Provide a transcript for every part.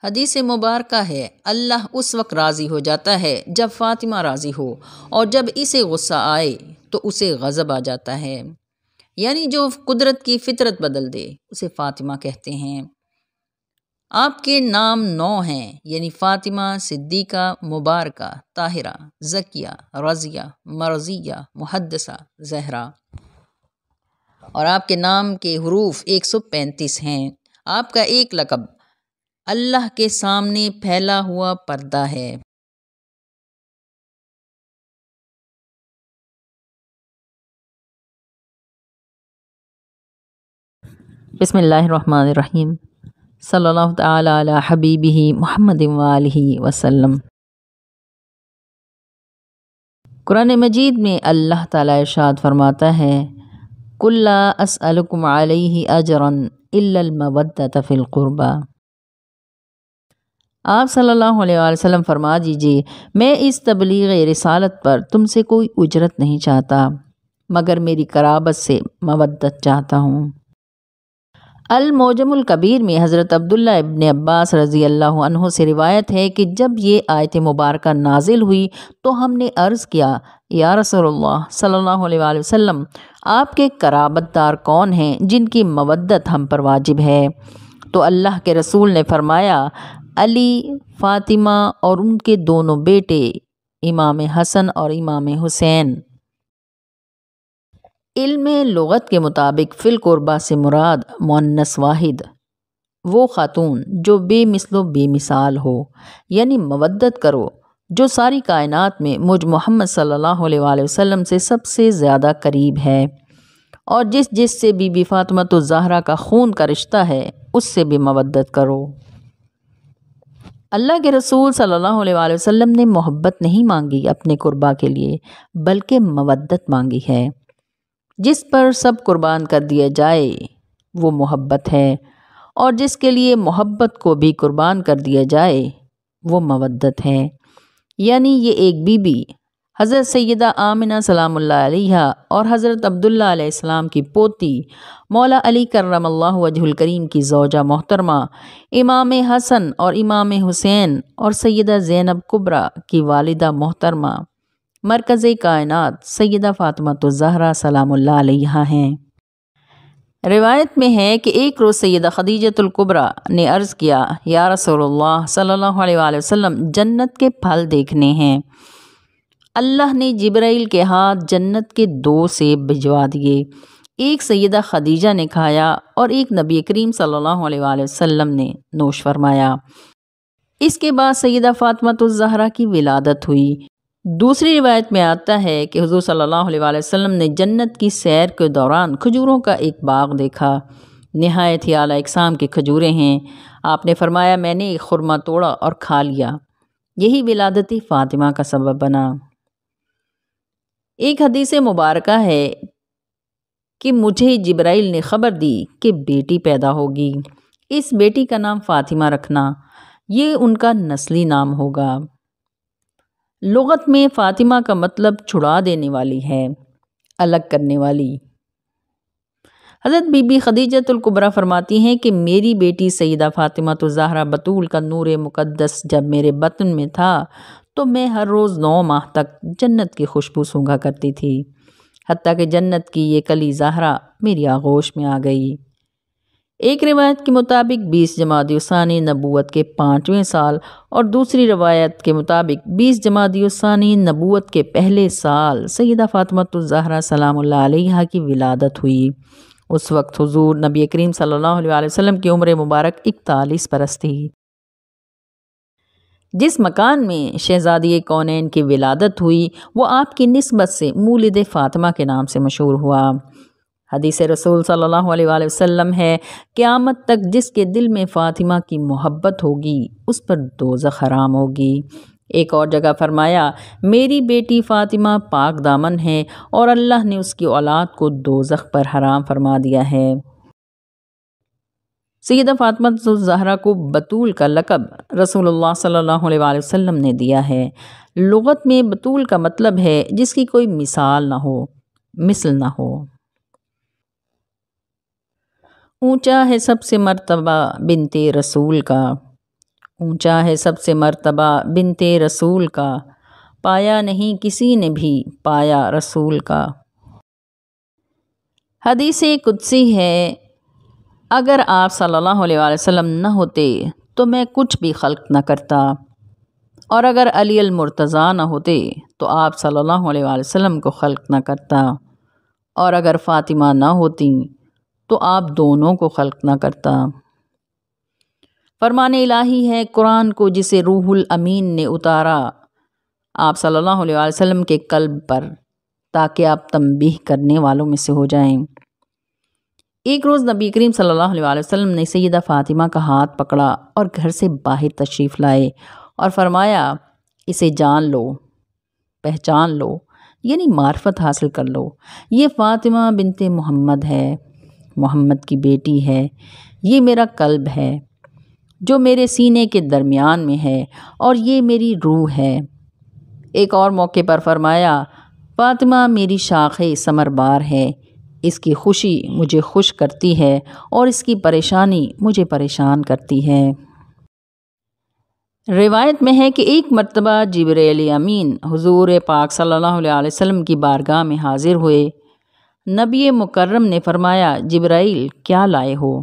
حدیث مبارکہ ہے، اللہ اس وقت راضی ہو جاتا ہے جب فاطمہ راضی ہو، اور جب اسے غصہ آئے تو اسے غضب آ جاتا ہے، یعنی جو قدرت کی فطرت بدل دے اسے فاطمہ کہتے ہیں۔ آپ کے نام 9 ہیں، یعنی فاطمہ، صدیقہ، مبارکہ، طاہرہ، زکیہ، رضیہ، مرضیہ، محدثہ، زہرا، اور آپ کے نام کے حروف 135 ہیں۔ آپ کا ایک لقب اللہ کے سامنے پھیلا ہوا پردہ ہے۔ بسم اللہ الرحمن الرحیم، صلی اللہ تعالی علی حبیبہ محمد وآلہ وسلم۔ قرآن مجید میں اللہ تعالیٰ ارشاد فرماتا ہے، قُل لا اسألکم علیہ اجرا الا المودۃ فی القربی۔ آپ صلی اللہ علیہ وآلہ وسلم فرما دیجئے، میں اس تبلیغ رسالت پر تم سے کوئی اجرت نہیں چاہتا مگر میری قرابت سے مودت چاہتا ہوں۔ المعجم الکبیر میں حضرت عبداللہ ابن عباس رضی اللہ عنہ سے روایت ہے کہ جب یہ آیت مبارکہ نازل ہوئی تو ہم نے عرض کیا، یا رسول اللہ صلی اللہ علیہ وآلہ وسلم، آپ کے قرابت دار کون ہیں جن کی مودت ہم پر واجب ہے؟ تو اللہ کے رسول نے فرمایا، علی، فاطمہ اور ان کے دونوں بیٹے امام حسن اور امام حسین۔ علم لغت کے مطابق فی القربہ سے مراد مؤنث واحد وہ خاتون جو بے مثل و بے مثال ہو، یعنی مودت کرو جو ساری کائنات میں مجھ محمد صلی اللہ علیہ وآلہ وسلم سے سب سے زیادہ قریب ہے، اور جس سے بی بی فاطمہ الزہرا کا خون کا رشتہ ہے اس سے بھی مودت کرو۔ اللہ کے رسول صلی اللہ علیہ وآلہ وسلم نے محبت نہیں مانگی اپنے قربا کے لیے، بلکہ مودت مانگی ہے۔ جس پر سب قربان کر دیا جائے وہ محبت ہے، اور جس کے لیے محبت کو بھی قربان کر دیا جائے وہ مودت ہے، یعنی یہ ایک بی بی حضرت سیدہ آمنہ سلام اللہ علیہا اور حضرت عبداللہ علیہ السلام کی پوتی مولا علی کرم اللہ وجہ الکریم کی زوجہ محترمہ، امام حسن اور امام حسین اور سیدہ زینب کبریٰ کی والدہ محترمہ، مرکز کائنات سیدہ فاطمہ الزہرا سلام اللہ علیہا ہیں۔ روایت میں ہے کہ ایک روز سیدہ خدیجہ الکبریٰ نے عرض کیا، یا رسول اللہ صلی اللہ علیہ وآلہ وسلم، جنت کے پھل دیکھنے ہیں۔ اللہ نے جبرائیل کے ہاتھ جنت کے 2 سیب بھجوا دیے، ایک سیدہ خدیجہ نے کھایا اور ایک نبی کریم صلی اللہ علیہ وآلہ وسلم نے نوش فرمایا۔ اس کے بعد سیدہ فاطمہ الزہرا کی ولادت ہوئی۔ دوسری روایت میں آتا ہے کہ حضور صلی اللہ علیہ وآلہ وسلم نے جنت کی سیر کے دوران کھجوروں کا ایک باغ دیکھا، نہایت ہی اعلیٰ اقسام کی کھجوریں ہیں۔ آپ نے فرمایا، میں نے ایک خرما توڑا اور کھا لیا، یہی ولادت فاطمہ کا سبب بنا۔ ایک حدیث مبارکہ ہے کہ مجھے جبرائیل نے خبر دی کہ بیٹی پیدا ہوگی، اس بیٹی کا نام فاطمہ رکھنا، یہ ان کا نسلی نام ہوگا۔ لغت میں فاطمہ کا مطلب چھڑا دینے والی ہے، الگ کرنے والی۔ حضرت بی بی خدیجہ الکبریٰ فرماتی ہیں کہ میری بیٹی سیدہ فاطمہ الزہرا بطول کا نور مقدس جب میرے بطن میں تھا تو میں ہر روز 9 ماہ تک جنت کی خوشبو سونگھا کرتی تھی، حتیٰ کہ جنت کی یہ کلی زہرا میری آغوش میں آ گئی۔ ایک روایت کے مطابق 20 جمادی الثانی نبوت کے 5ویں سال اور دوسری روایت کے مطابق 20 جمادی الثانی نبوت کے پہلے سال سیدہ فاطمہ الزہرا سلام اللہ علیہا کی ولادت ہوئی۔ اس وقت حضور نبی کریم صلی اللہ علیہ وآلہ وسلم کی عمر مبارک 41 برس تھی۔ جس مکان میں شہزادی کونین کی ولادت ہوئی وہ آپ کی نسبت سے مولد فاطمہ کے نام سے مشہور ہوا۔ حدیث رسول صلی اللہ علیہ وآلہ وسلم ہے، قیامت تک جس کے دل میں فاطمہ کی محبت ہوگی اس پر دوزخ حرام ہوگی۔ ایک اور جگہ فرمایا، میری بیٹی فاطمہ پاک دامن ہے اور اللہ نے اس کی اولاد کو دوزخ پر حرام فرما دیا ہے۔ سیدہ فاطمہ الزہرا کو بطول کا لقب رسول اللہ صلی اللہ علیہ وآلہ وسلم نے دیا ہے۔ لغت میں بطول کا مطلب ہے جس کی کوئی مثال نہ ہو، مثل نہ ہو۔ اونچا ہے سب سے مرتبہ بنت رسول کا، اونچا ہے سب سے مرتبہ بنت رسول کا، پایا نہیں کسی نے بھی پایا رسول کا۔ حدیث قدسی ہے، اگر آپ صلی اللہ علیہ وسلم نہ ہوتے تو میں کچھ بھی خلق نہ کرتا، اور اگر علی المرتضیٰ نہ ہوتے تو آپ صلی اللہ علیہ وسلم کو خلق نہ کرتا، اور اگر فاطمہ نہ ہوتی تو آپ دونوں کو خلق نہ کرتا۔ فرمان الہی ہے قرآن کو جسے روح الامین نے اتارا آپ صلی اللہ علیہ وسلم کے قلب پر، تاکہ آپ تنبیہ کرنے والوں میں سے ہو جائیں۔ ایک روز نبی کریم صلی اللہ علیہ وسلم نے سیدہ فاطمہ کا ہاتھ پکڑا اور گھر سے باہر تشریف لائے اور فرمایا، اسے جان لو، پہچان لو، یعنی معرفت حاصل کر لو، یہ فاطمہ بنت محمد ہے، محمد کی بیٹی ہے، یہ میرا قلب ہے جو میرے سینے کے درمیان میں ہے، اور یہ میری روح ہے۔ ایک اور موقع پر فرمایا، فاطمہ میری شاخ ثمر بار ہے، اس کی خوشی مجھے خوش کرتی ہے اور اس کی پریشانی مجھے پریشان کرتی ہے۔ روایت میں ہے کہ ایک مرتبہ جبرائیل امین حضور پاک صلی اللہ علیہ وسلم کی بارگاہ میں حاضر ہوئے۔ نبی مکرم نے فرمایا، جبرائیل کیا لائے ہو؟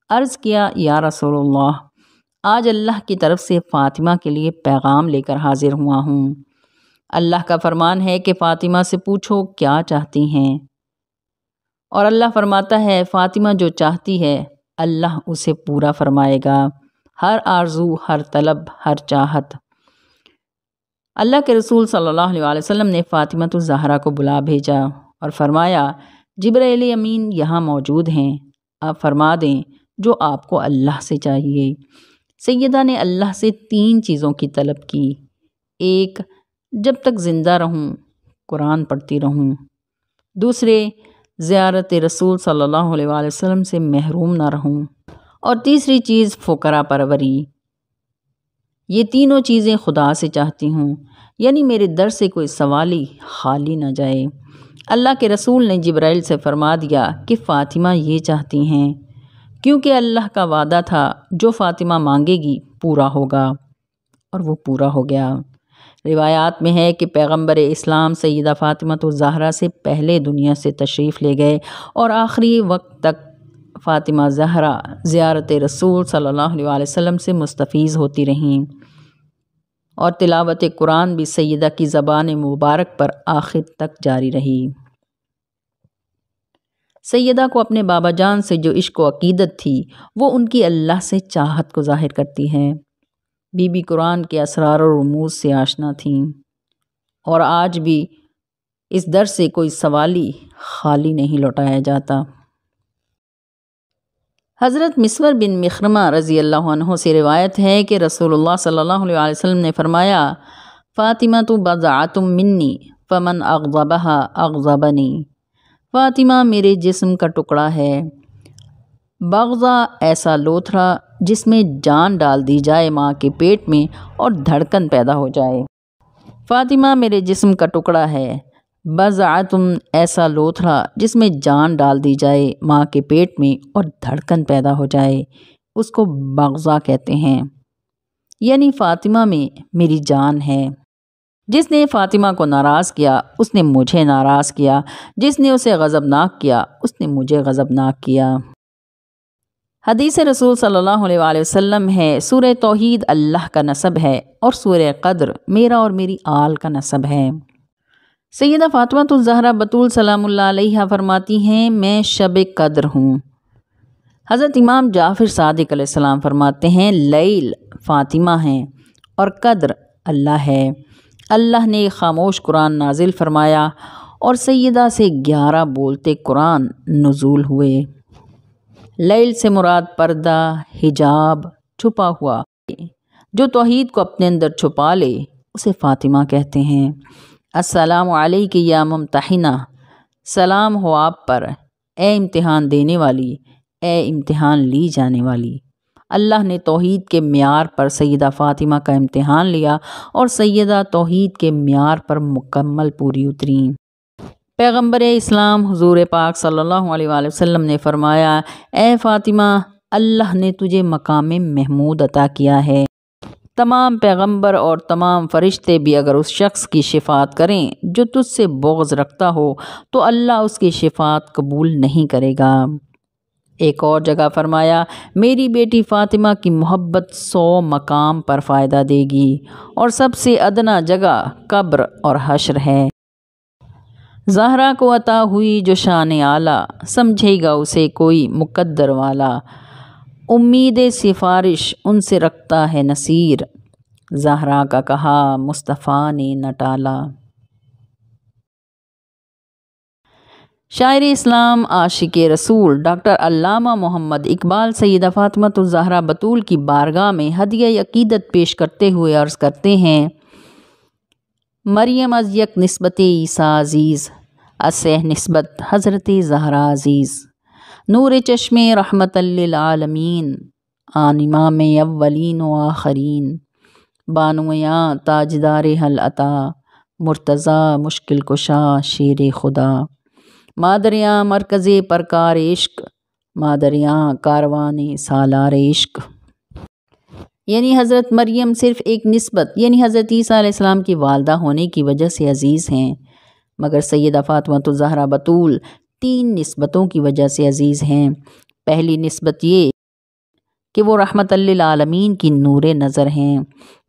عرض کیا، یا رسول اللہ، آج اللہ کی طرف سے فاطمہ کے لیے پیغام لے کر حاضر ہوا ہوں۔ اللہ کا فرمان ہے کہ فاطمہ سے پوچھو کیا چاہتی ہیں، اور اللہ فرماتا ہے فاطمہ جو چاہتی ہے اللہ اسے پورا فرمائے گا، ہر آرزو، ہر طلب، ہر چاہت۔ اللہ کے رسول صلی اللہ علیہ وسلم نے فاطمہ الزہرا کو بلا بھیجا اور فرمایا، جبرائیل امین یہاں موجود ہیں، آپ فرما دیں جو آپ کو اللہ سے چاہیے۔ سیدہ نے اللہ سے 3 چیزوں کی طلب کی۔ ایک، جب تک زندہ رہوں قرآن پڑھتی رہوں۔ دوسرے، زیارت رسول صلی اللہ علیہ وسلم سے محروم نہ رہوں، اور تیسری چیز فقراء پروری۔ یہ تینوں چیزیں خدا سے چاہتی ہوں، یعنی میرے در سے کوئی سوالی خالی نہ جائے۔ اللہ کے رسول نے جبرائیل سے فرما دیا کہ فاطمہ یہ چاہتی ہیں، کیونکہ اللہ کا وعدہ تھا جو فاطمہ مانگے گی پورا ہوگا، اور وہ پورا ہو گیا۔ روایات میں ہے کہ پیغمبر اسلام سیدہ فاطمہ الزہرا سے پہلے دنیا سے تشریف لے گئے، اور آخری وقت تک فاطمہ زہرا زیارت رسول صلی اللہ علیہ وسلم سے مستفیض ہوتی رہیں، اور تلاوت قرآن بھی سیدہ کی زبان مبارک پر آخر تک جاری رہی۔ سیدہ کو اپنے بابا جان سے جو عشق و عقیدت تھی وہ ان کی اللہ سے چاہت کو ظاہر کرتی ہے۔ بی بی قرآن کے اسرار و رموز سے آشنا تھیں، اور آج بھی اس در سے کوئی سوالی خالی نہیں لوٹایا جاتا۔ حضرت مسور بن مخرمہ رضی اللہ عنہ سے روایت ہے کہ رسول اللہ صلی اللہ علیہ وسلم نے فرمایا، فاطمہ بضعۃ منی فمن اغضبہا اغضبنی۔ فاطمہ میرے جسم کا ٹکڑا ہے، بغضہ ایسا لوتھڑا جس میں جان ڈال دی جائے ماں کے پیٹ میں اور دھڑکن پیدا ہو جائے۔ فاطمہ میرے جسم کا ٹکڑا ہے، بضعۃ ایسا لوتھڑا جس میں جان ڈال دی جائے ماں کے پیٹ میں اور دھڑکن پیدا ہو جائے، اس کو بغضہ کہتے ہیں، یعنی فاطمہ میں میری جان ہے۔ جس نے فاطمہ کو ناراض کیا اس نے مجھے ناراض کیا، جس نے اسے غضبناک کیا اس نے مجھے غضبناک کیا۔ حدیث رسول صلی اللہ علیہ وسلم ہے، سورہ توحید اللہ کا نسب ہے، اور سورہ قدر میرا اور میری آل کا نسب ہے۔ سیدہ فاطمہ الزہرا بتول سلام اللہ علیہا فرماتی ہیں، میں شب قدر ہوں۔ حضرت امام جعفر صادق علیہ السلام فرماتے ہیں، لیل فاطمہ ہیں اور قدر اللہ ہے۔ اللہ نے خاموش قرآن نازل فرمایا اور سیدہ سے 11 بولتے قرآن نزول ہوئے۔ لیل سے مراد پردہ، حجاب، چھپا ہوا، جو توحید کو اپنے اندر چھپا لے اسے فاطمہ کہتے ہیں۔ السلام علیک یا ممتحنہ، سلام ہو آپ پر اے امتحان دینے والی، اے امتحان لی جانے والی۔ اللہ نے توحید کے معیار پر سیدہ فاطمہ کا امتحان لیا اور سیدہ توحید کے معیار پر مکمل پوری اتریں۔ پیغمبر اسلام حضور پاک صلی اللہ علیہ وسلم نے فرمایا، اے فاطمہ، اللہ نے تجھے مقام محمود عطا کیا ہے۔ تمام پیغمبر اور تمام فرشتے بھی اگر اس شخص کی شفاعت کریں جو تجھ سے بغض رکھتا ہو تو اللہ اس کی شفاعت قبول نہیں کرے گا۔ ایک اور جگہ فرمایا، میری بیٹی فاطمہ کی محبت 100 مقام پر فائدہ دے گی اور سب سے ادنا جگہ قبر اور حشر ہے۔ زہرا کو عطا ہوئی جو شان اعلیٰ، سمجھے گا اسے کوئی مقدر والا، امید سفارش ان سے رکھتا ہے نصیر، زہرا کا کہا مصطفیٰ نے نہ ٹالا۔ شاعر اسلام عاشق رسول ڈاکٹر علامہ محمد اقبال سیدہ فاطمہ الزہرا بطول کی بارگاہ میں ہدیہ عقیدت پیش کرتے ہوئے عرض کرتے ہیں، مریم از یک نسبت عیسیٰ عزیز، اسہ نسبت حضرت زہرا عزیز، نور چشم رحمت للعالمین، آن امام اولین و آخرین، بانویاں تاجدار حل عطا، مرتضی مشکل کشا شیر خدا، مادریاں مرکز پرکار عشق، مادریاں کاروان سالار عشق۔ یعنی حضرت مریم صرف ایک نسبت یعنی حضرت عیسیٰ علیہ السلام کی والدہ ہونے کی وجہ سے عزیز ہیں، مگر سیدہ فاطمہ الزہرا بطول 3 نسبتوں کی وجہ سے عزیز ہیں۔ پہلی نسبت یہ کہ وہ رحمت للعالمین کی نور نظر ہیں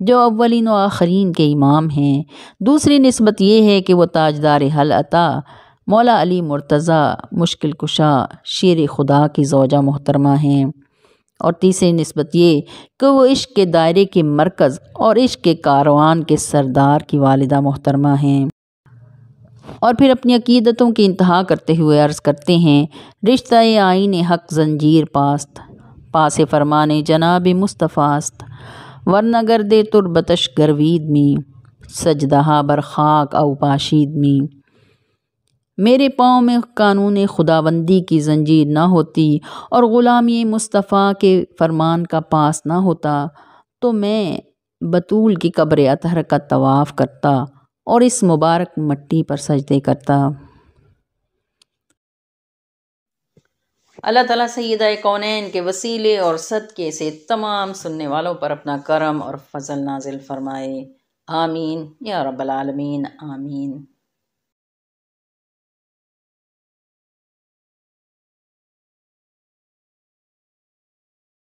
جو اولین و آخرین کے امام ہیں۔ دوسری نسبت یہ ہے کہ وہ تاجدار حل عطا مولا علی مرتضی مشکل کشا شیر خدا کی زوجہ محترمہ ہیں۔ اور تیسری نسبت یہ کہ وہ عشق کے دائرے کے مرکز اور عشق کے کاروان کے سردار کی والدہ محترمہ ہیں۔ اور پھر اپنی عقیدتوں کی انتہا کرتے ہوئے عرض کرتے ہیں، رشتہ آئین حق زنجیر پاست، پاس فرمان جناب مصطفیٰ است، ورنہ گرد تربتش گروید می، سجدہ بر خاک او پاشید می۔ میرے پاؤں میں قانون خداوندی کی زنجیر نہ ہوتی اور غلامی مصطفیٰ کے فرمان کا پاس نہ ہوتا تو میں بطول کی قبر اطہر کا طواف کرتا اور اس مبارک مٹی پر سجدے کرتا۔ اللہ تعالیٰ سیدہ کونین کے وسیلے اور صدقے سے تمام سننے والوں پر اپنا کرم اور فضل نازل فرمائے، آمین یا رب العالمین، آمین۔